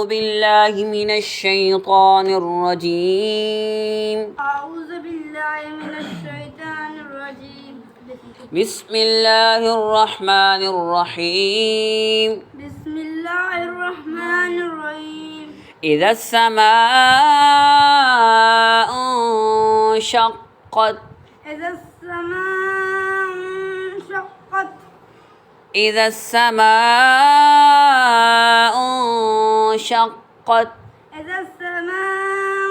بالله من الشيطان الرجيم أعوذ بالله من الشيطان الرجيم بسم الله الرحمن الرحيم بسم الله الرحمن الرحيم إذا السماء انشقت إذا السماء انشقت إذا السماء انشقت إذا السماء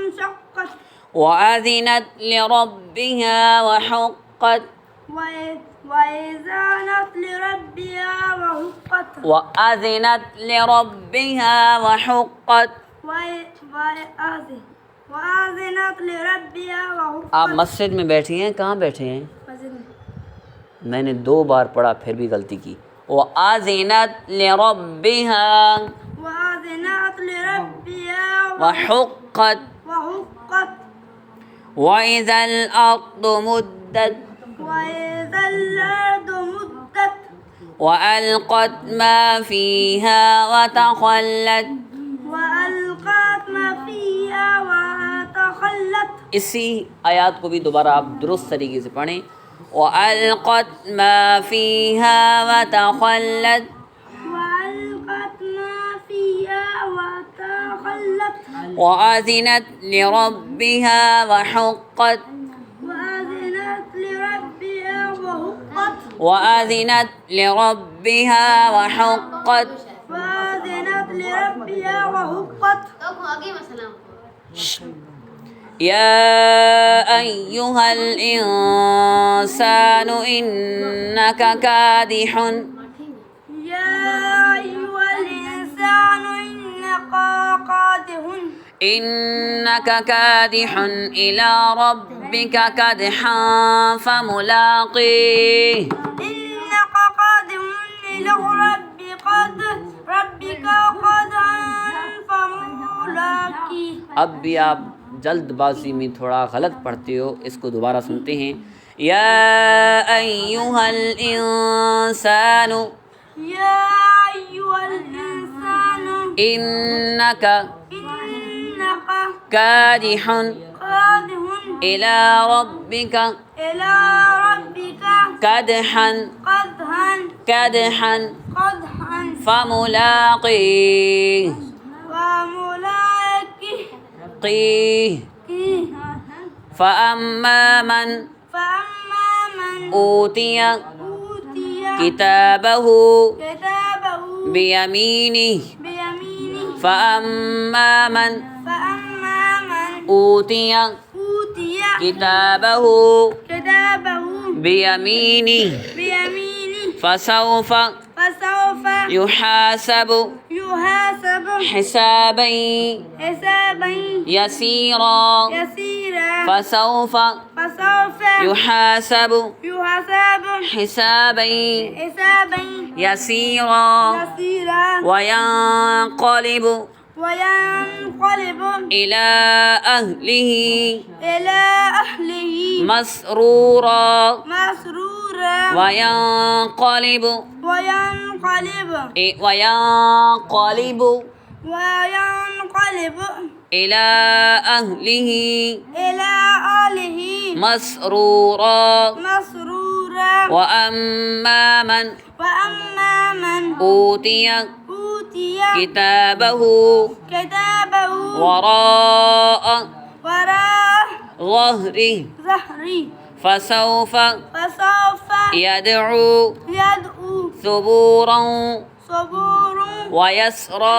انشقت وأذنت لربها وحقت وإذانت لربها وحقت وأذنت لربها وحقت وأذنت لربها وحقت आप मस्जिद में बैठी हैं, कहाँ बैठे हैं? मस्जिद में। मैंने 2 बार पढ़ा फिर भी गलती की। वअज़िनत लिरब्बिहा وأذنت لربها वहुक्कत وحقت वइज़ल अर्दु मुद्दत وإذا الأرض مدت वअल्क़त मा फ़ीहा वतख़ल्लत। وألقت ما فيها وتخلت। इसी आयत को भी दोबारा आप दुरुस्त तरीके से पढ़ें। वअल्क़त मा फ़ीहा वतख़ल्लत وألقت ما فيها وتخلت वअज़िनत लिरब्बिहा वहुक्कत وأذنت لربها وحقت وأذنت لربها وحقت وأذنت لربها وحقت يا أيها الإنسان إنك كادح يا أيها الإنسان إنك كادح إلى ربك كدحا فملاقيه إنك قادم إلى ربك قدحا فملاقيه। अब भी आप जल्दबाजी में थोड़ा गलत पढ़ते हो, इसको दोबारा सुनते हैं। या अय्युहल इंसानु يا أيها الإنسان إنك إنك كادح قادم إلى ربك إلى ربك كدحا قدحا فملاقيه وملاقيه فأما من أوتي كتابه بيمينه فأما من أوتي كتابه بيمينه فسوف يحاسب حسابا يسيرا فسوف يحاسب حسابا يسيرا وينقلب إلى أهله مسرورا وينقلب إلى أهله مسرورا وأما من أوتي كتابه وراء ظهره فسوف يدعو ثبورا ويصلى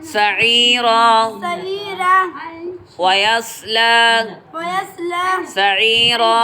سعيرا ويصلى سعيرا